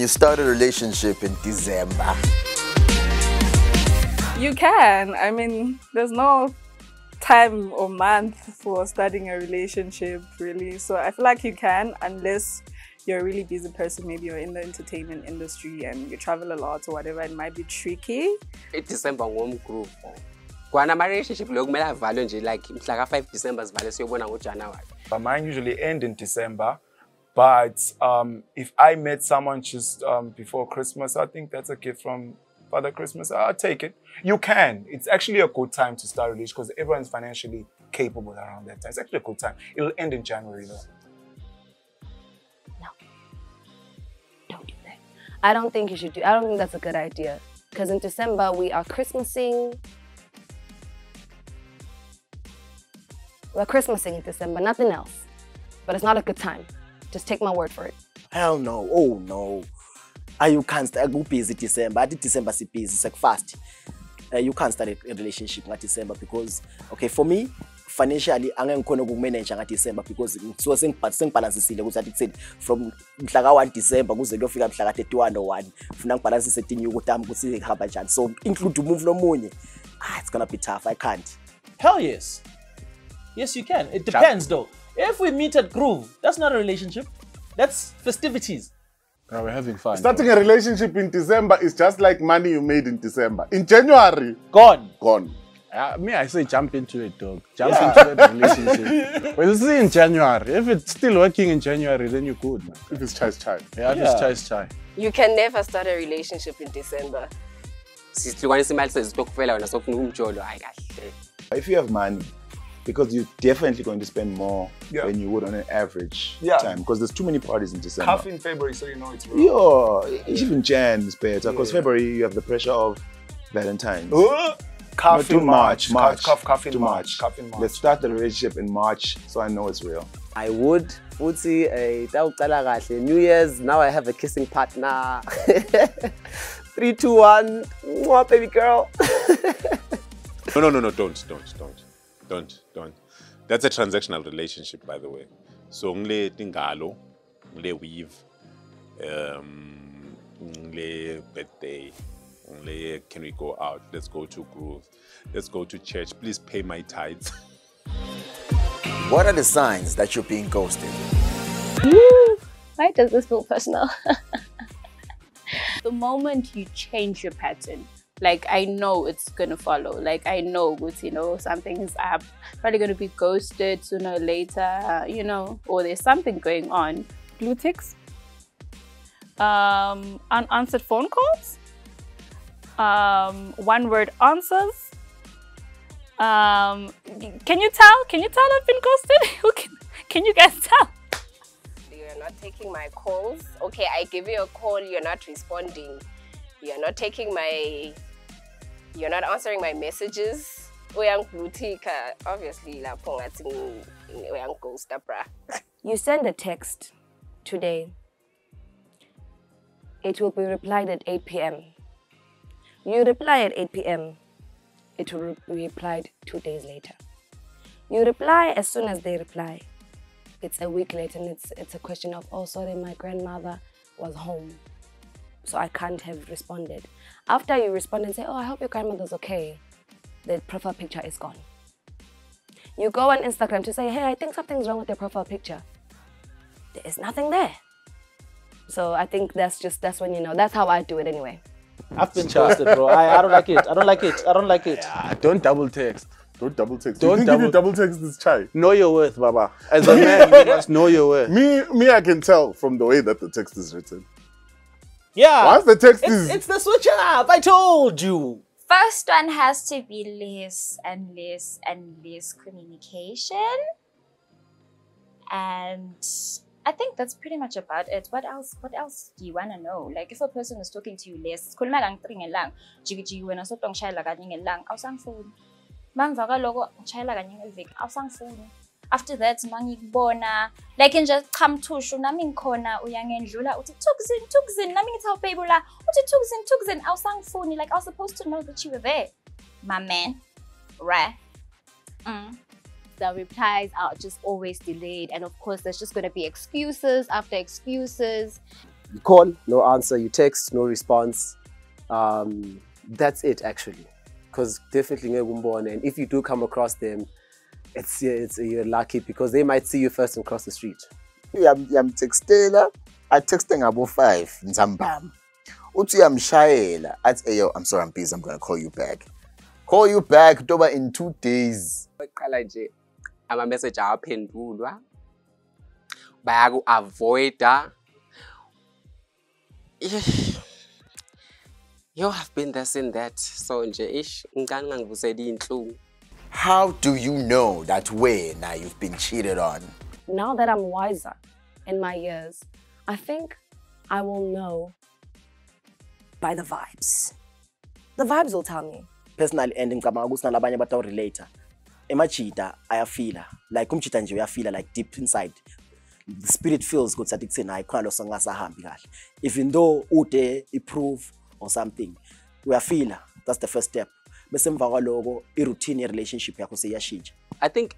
you start a relationship in December? You can. I mean, there's no time or month for starting a relationship, really. So I feel like you can, unless you're a really busy person. Maybe you're in the entertainment industry and you travel a lot or whatever. It might be tricky. It's December one group. Kwana my relationship look mela value nje like 5 December vale siyobona ngoJanuary. Mine usually end in December, but if I met someone just before Christmas, I think that's a gift from Father Christmas. I'll take it. You can. It's actually a good time to start a relationship because everyone's financially capable around that time. It's actually a good time. It'll end in January though. No. Don't do that. I don't think you should do. I don't think that's a good idea. Because in December we are Christmasing. We're Christmasing in December, nothing else. But it's not a good time. Just take my word for it. Hell no. Oh no. You can't start go busy December. At December is busy, it's like fast. You can't start a relationship in December because, okay, for me, financially, I'm going to manage in December because so balance from 1 December kuze kuyofika mhla 31 or 1 funa balance setting ukuthi kusi hamba njani. So include move no money. It's gonna be tough. I can't. Hell yes. Yes, you can. It depends though. If we meet at Groove, that's not a relationship. That's festivities. No, we're having fun. Starting a relationship in December is just like money you made in December. In January, gone. Gone. Me, I say jump into it, dog. Jump into that relationship. We'll see in January. If it's still working in January, then you're good, man. If it's chai chai. Yeah, if it's chai chai. You can never start a relationship in December. If you have money, because you're definitely going to spend more than you would on an average time. Because there's too many parties in December. Half in February, so you know it's real. Yeah, even Jan is better. Because February, you have the pressure of Valentine's. Cough in March. Cough in March. Let's start the relationship in March so I know it's real. I would. New Year's, now I have a kissing partner. 3, 2, 1. Mwah, baby girl. No, don't. That's a transactional relationship, by the way. So only tingalo, only weave, only birthday, only can we go out? Let's go to Groove. Let's go to church. Please pay my tithes. What are the signs that you're being ghosted? Why does this feel personal? The moment you change your pattern, like I know it's gonna follow. Like I know, something's up. Probably gonna be ghosted sooner or later, or there's something going on. Blue ticks, unanswered phone calls, one-word answers. Can you tell? Can you tell I've been ghosted? Can you guys tell? You're not taking my calls. Okay, I give you a call. You're not responding. You're not You're not answering my messages. Obviously, you send a text today. It will be replied at 8 p.m. You reply at 8 p.m. It will be replied 2 days later. You reply as soon as they reply. It's a week later and it's a question of, oh, sorry, my grandmother was home, so I can't have responded. After you respond and say, oh, I hope your grandmother's okay, the profile picture is gone. You go on Instagram to say, hey, I think something's wrong with your profile picture. There is nothing there. So I think that's when you know. That's how I do it anyway. I've been ghosted, bro. I don't like it. I don't like it. Yeah, don't double text. Don't double text. If you double text this chai. Know your worth, Baba. As a man, you must know your worth. Me, I can tell from the way that the text is written. Yeah. Once the text it's the switch up. I told you. First one has to be less and less and less communication. And I think that's pretty much about it. What else do you want to know? Like if a person is talking to you less, after that, like in just come to nami khona uyangendlula uthi tukzin nami ngithawu baby la uthi tukzin awusangifuni, like I was supposed to know that you were there, my man, right? The replies are just always delayed, and of course there's just going to be excuses after excuses. You call, no answer. You text, no response. That's it actually. Because definitely and if you do come across them, you're lucky because they might see you first and cross the street. I'm textela, I texting about 5 nzambam. Uthi yamshayela, athi ayo, I'm sorry, I'm busy, I'm gonna call you back. Call you back toba in 2 days. Qala nje ama message awaphendulwa. Bayaku avoida. You have been this and that. So nje ish ngicane ngangivusela inhlungu. How do you know that way now you've been cheated on? Now that I'm wiser in my years, I think I will know by the vibes. The vibes will tell me. Personally, and ngicabanga ukuthi nalabanye bathawu relator. Emachita ayafila, like umchita nje uyafila like deep inside. The spirit feels good that it's I khona lo sangasahambi kahle. Even though ude improve or something, uyafila. That's the first step. Bese emva kwaloko i-routine relationship yakho seyashintsha. I think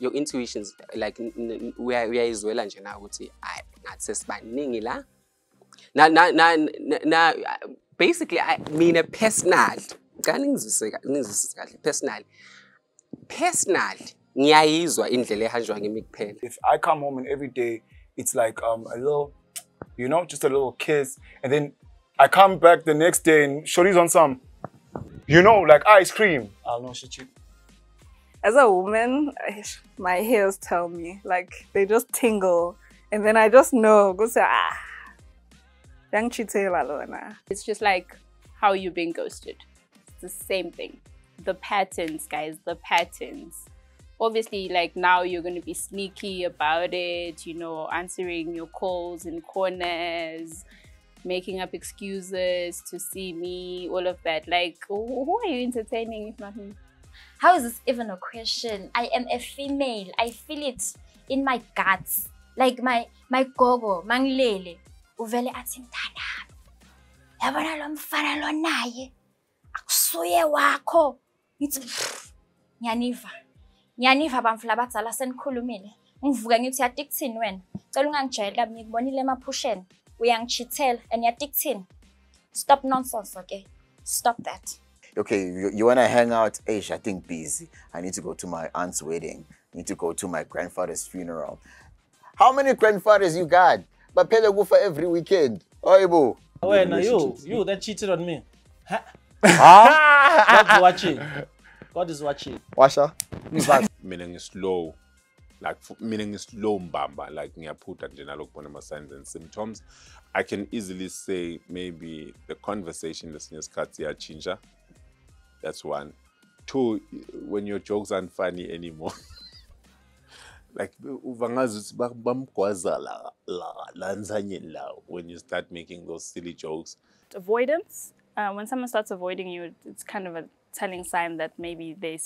your intuitions like uyayizwela nje na ukuthi ngathi sesibaningi la. Na basically I mean a personal. Personal ngiyayizwa indlela ehanjwa ngimi kuphela. If I come home and every day it's like a little, you know, just a little kiss, and then I come back the next day and Shorty's on some, you know, like ice cream. I'll know she cheat. As a woman, my hairs tell me, like they just tingle, and then I just know. Go say young chitela. It's just like how you're being ghosted. It's the same thing. The patterns, guys, the patterns. Obviously, like now you're going to be sneaky about it, you know, answering your calls in corners, making up excuses to see me, all of that. Like, who are you entertaining if not me? How is this even a question? I am a female. I feel it in my guts. Like my gogo, manglele, uvele athi mntana. Yabona lo mfana lo naye. Akusuye wakho. Ngithi Nyaniva bamfla abadzala senikhulumile. Ngivuka ngithi yadictini wena. Cela ungangijayeli kabi ngikubonile emaphusheni. Uyangichithela and yadictini. Stop nonsense, okay? Stop that. Okay, you wanna hang out? Eish, I think busy. I need to go to my aunt's wedding. I need to go to my grandfather's funeral. How many grandfathers you got? But Pele go for every weekend. Oibo. Wait, now you that cheated on me. Huh? God's watching. God is watching. Washa? Meaning is slow. Like meaning is slow mbamba. Like ngiyaphutha nje nalokubona ama signs and symptoms. I can easily say maybe the conversation lesinye isikhathi iyachinja. That's one. 2, when your jokes aren't funny anymore. Like uvangazi bamgwaza la when you start making those silly jokes. Avoidance. When someone starts avoiding you, it's kind of a telling sign that maybe they're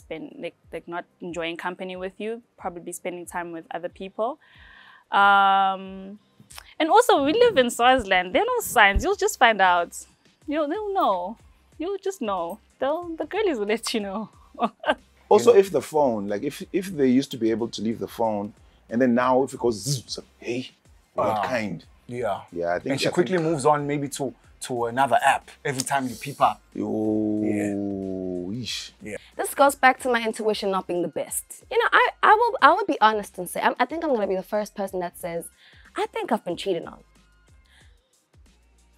not enjoying company with you, probably spending time with other people. And also, we live in Swaziland. There are no signs. You'll just find out. They'll know. You'll just know. The girlies will let you know. Also, if the phone, like if they used to be able to leave the phone, and then now if it goes, zzz, hey, what kind? Yeah. Yeah, I think. And she quickly moves on maybe to another app every time you peep up. Oh, yeah. This goes back to my intuition not being the best. You know, I would be honest and say, I think I'm going to be the first person that says, I think I've been cheated on.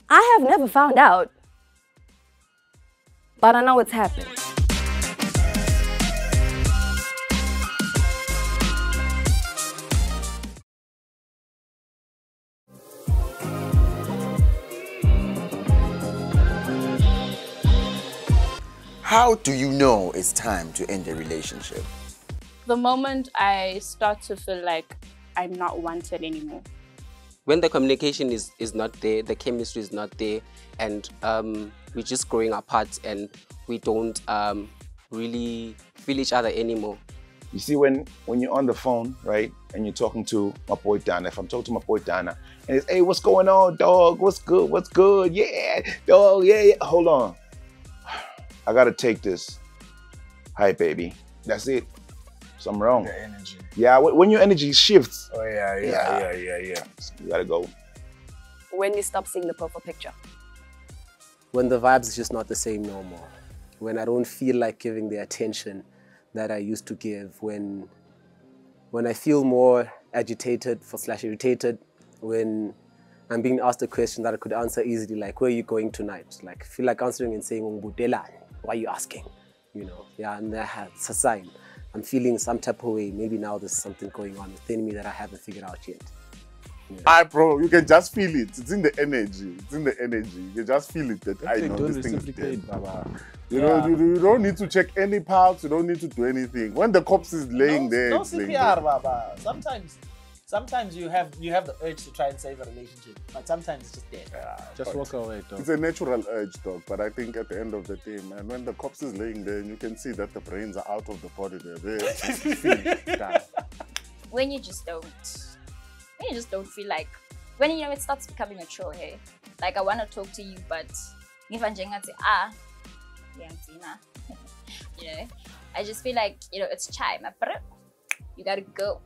I have never found out, but I know it's happened. How do you know it's time to end a relationship? The moment I start to feel like I'm not wanted anymore. When the communication is not there, the chemistry is not there, and we're just growing apart and we don't really feel each other anymore. You see, when you're on the phone, right, and you're talking to my boy Dana, if I'm talking to my boy Dana, and it's, hey, what's going on, dog? What's good? What's good? Yeah, dog, yeah. Hold on. I gotta take this. Hi, baby. That's it. Something wrong. The energy. Yeah, when your energy shifts. Oh, yeah. You gotta go. when you stop seeing the profile picture? When the vibes is just not the same no more. When I don't feel like giving the attention that I used to give. When I feel more agitated / irritated. When I'm being asked a question that I could answer easily, like, where are you going tonight? Like, feel like answering and saying, why are you asking? You know, yeah, and that's a sign. I'm feeling some type of way. Maybe now there's something going on within me that I haven't figured out yet. Yeah. Bro, you can just feel it. It's in the energy. It's in the energy. You can just feel it that I know this thing is dead. You know, you don't need to check any pulse. You don't need to do anything. When the corpse is laying there, no CPR, Baba. Sometimes you have the urge to try and save a relationship, but sometimes it's just dead. Just walk away, dog. It's a natural urge, dog. But I think at the end of the day, man, when the corpse is laying there, you can see that the brains are out of the body. They're when you just don't feel like, when you know it starts becoming mature, hey, like I want to talk to you, but if I'm you know, I just feel like, you know, it's time. You gotta go.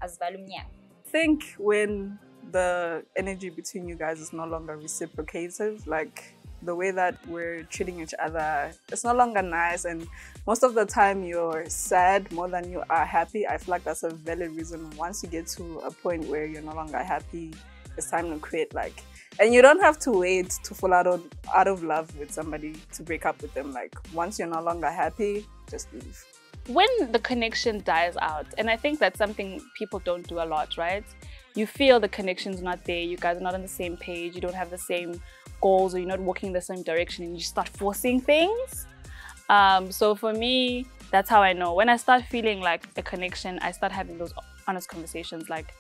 As Valumia. I think when the energy between you guys is no longer reciprocated, like the way that we're treating each other, it's no longer nice, and most of the time you're sad more than you are happy. I feel like that's a valid reason. Once you get to a point where you're no longer happy, it's time to quit. Like, and you don't have to wait to fall out of love with somebody to break up with them. Like, once you're no longer happy, just leave. When the connection dies out, and I think that's something people don't do a lot, right? You feel the connection's not there, you guys are not on the same page, you don't have the same goals, or you're not walking in the same direction, and you start forcing things. So for me, that's how I know. When I start feeling like a connection, I start having those honest conversations, like,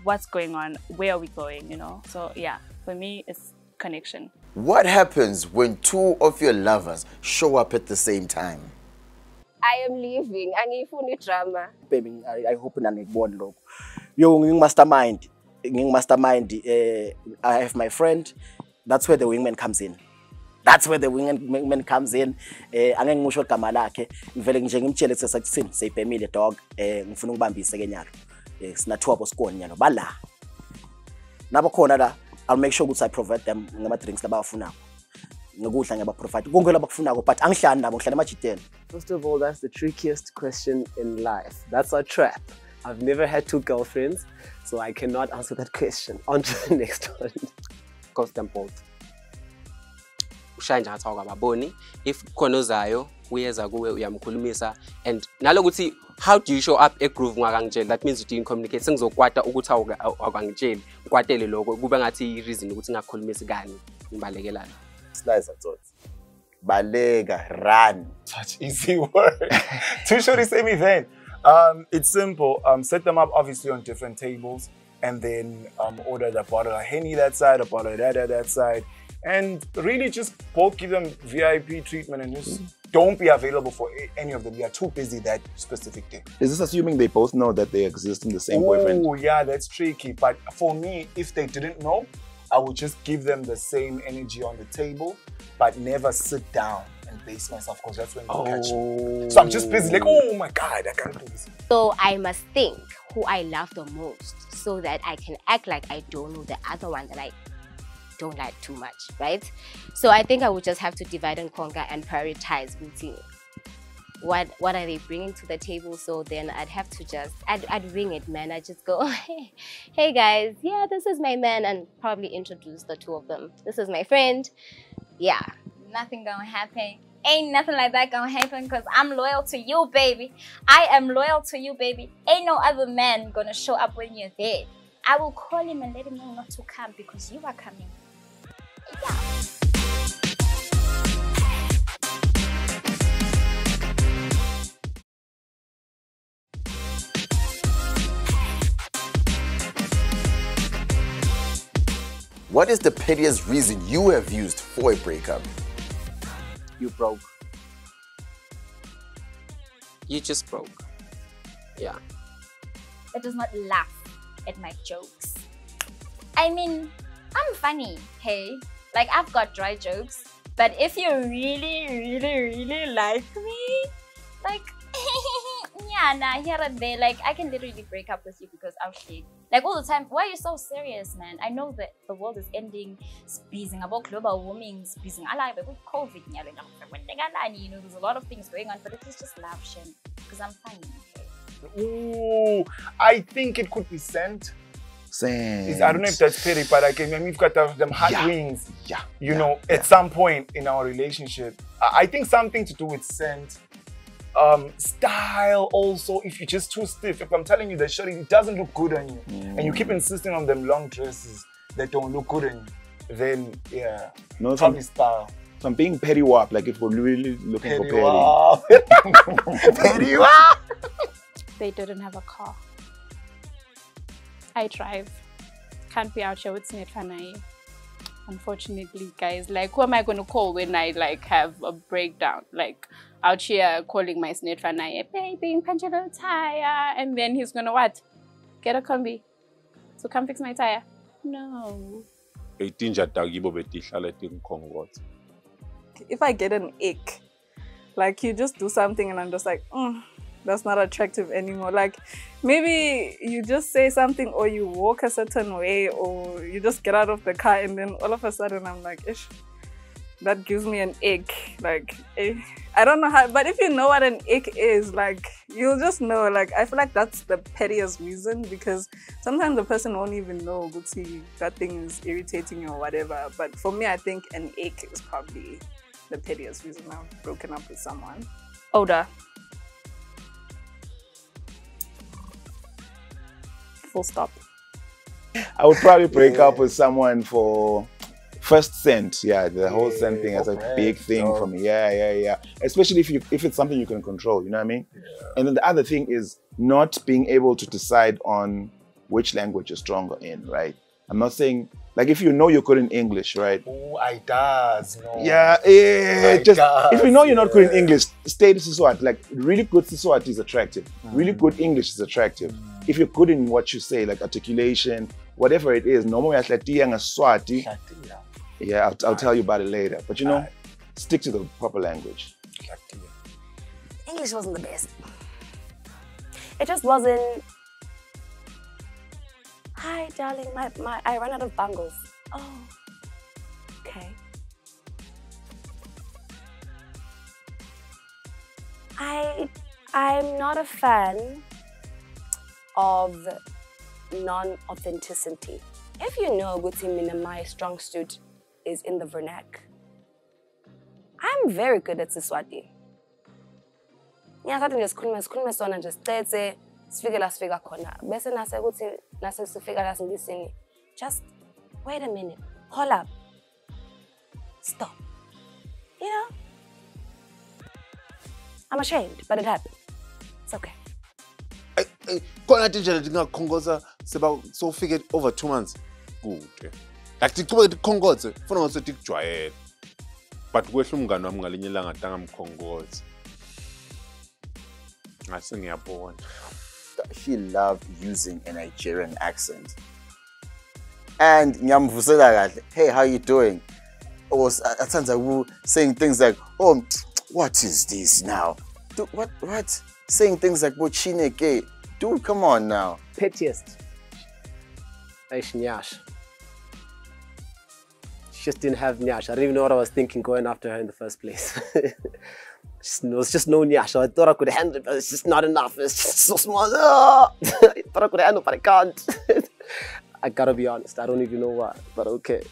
what's going on? Where are we going, you know? So yeah, for me, it's connection. What happens when two of your lovers show up at the same time? I am leaving. Angifuni drama. Baby, I hope nanekubona lokho. Yo, mastermind. I have my friend. That's where the wingman comes in. That's where the wingman comes in. Angeke ngisho igama lakhe. Ngivele nje ngimtshele sesakuthini, seyibhemile dog. Ngifuna ukubambisa ke nyalo. Sina two abo skone nyalo bala. Nabo khona la, I'll make sure ukuthi I provide them ngama drinks labafunako. But first of all, that's the trickiest question in life. That's a trap. I've never had 2 girlfriends, so I cannot answer that question. On to the next one. Cost them both. Ushanje ngathi awukababoni. If khona ozayo uyeza kuwe uyamkhulumisa, and nalokuthi how do you show up at groove ngakangitshela? That means you didn't communicate. Sengizokwata ukuthi awukangitsheli. Kwatele lokho kube ngathi reason ukuthi ngakhulumisi kani ngibalekelana. Slice at all. Balega, run. Such easy word. Too short the same event. It's simple. Set them up obviously on different tables, and then order the bottle of Henny that side, a bottle of that side, and really just both give them VIP treatment and just don't be available for any of them. You are too busy that specific day. Is this assuming they both know that they exist in the same boyfriend? Oh yeah, that's tricky. But for me, if they didn't know, I would just give them the same energy on the table, but never sit down and base myself, because that's when you catch me. So I'm just busy like, oh my God, I can't do this. So I must think who I love the most so that I can act like I don't know the other one that I don't like too much, right? So I think I would just have to divide and conquer and prioritize routine. What are they bringing to the table? So then I'd have to just, I'd ring it, man. I'd just go, hey guys, yeah, this is my man, and probably introduce the 2 of them. This is my friend. Yeah. Nothing gonna happen. Ain't nothing like that gonna happen, because I'm loyal to you, baby. I am loyal to you, baby. Ain't no other man gonna show up when you're there. I will call him and let him know not to come because you are coming. Yeah. What is the pettiest reason you have used for a breakup? You broke. You just broke. Yeah. That does not laugh at my jokes. I mean, I'm funny, hey? Like, I've got dry jokes. But if you really, really, really like me, like, Yeah, nah, here and there. Like, I can literally break up with you because I'll shake. Like, all the time. Why are you so serious, man? I know that the world is ending. Speaking about global warming, speaking alive with COVID. You know, there's a lot of things going on, but it is just love, Shem. Because I'm funny. Okay? Ooh, I think it could be scent. Scent. I don't know if that's petty, but like, we've got them hot wings. Yeah. You know, at some point in our relationship, I think something to do with scent. Style also, if you're just too stiff. If I'm telling you that shorty, it doesn't look good on you, and you keep insisting on them long dresses that don't look good on you, then yeah, no, probably style. So I'm being petty wap, like if we're really looking Petty for petty. Petty wap! They didn't have a car. I drive. Can't be out here with Snetfanai. Unfortunately, guys, like, who am I going to call when I like have a breakdown? Like, out here calling my Snetfanai, baby, punch a little tire, and then he's gonna what? Get a combi to come fix my tire? No. If I get an ick, like you just do something and I'm just like, that's not attractive anymore. Like maybe you just say something or you walk a certain way or you just get out of the car and then all of a sudden I'm like, ish, that gives me an ick. Like, I don't know how, but if you know what an ick is, like, you'll just know. Like, I feel like that's the pettiest reason because sometimes the person won't even know, see, that thing is irritating you or whatever. But for me, I think an ick is probably the pettiest reason I've broken up with someone. Odor. Full stop. I would probably break up with someone for first scent. Yeah, the whole scent thing is a big thing for me. Yeah. Especially if it's something you can control, you know what I mean? Yeah. And then the other thing is not being able to decide on which language you're stronger in, right? I'm not saying, like, if you know you're good in English, right? Oh, I does. No. Yeah, just if you know you're not good in English, stay to Siswati. Like, really good Siswati is attractive. Really good English is attractive. If you're good in what you say, like articulation, whatever it is, normally Swati. Yeah, I'll tell you about it later. But you know, stick to the proper language. English wasn't the best. It just wasn't. Hi, darling, I ran out of bangles. Oh, okay. I'm not a fan of non-authenticity. If you know Guti my strong suit is in the vernac, I'm very good at Siswati. Yeah, I just sikhulume sona nje sithethe sifike la sifika khona bese nase ukuthi nase sifika la sindisini, just wait a minute, hold up, stop, you know. I'm ashamed, but it happened. It's okay. Khona tindlela ndingakhongoza seba so figure over 2 months kude like tiqhubeka tikhongoze funa ngase tikujwayela but kwehla umngane wami ngalinye ilanga tangamkhongoza ngase ngiyabona. She loved using a Nigerian accent and ngiyamvusela kahle, hey, how you doing? Or at times I will saying things like, oh, what is this now? What? Saying things like Bochineke. Dude, come on now. Pettiest. Nyash. She just didn't have Nyash. I didn't even know what I was thinking going after her in the first place. It was just no Nyash. I thought I could handle it, but it's just not enough. It's just so small. I thought I could handle it, but I can't. I gotta be honest. I don't even know why, but okay.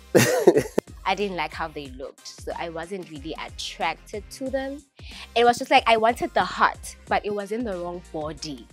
I didn't like how they looked, so I wasn't really attracted to them. It was just like I wanted the heart, but it was in the wrong body.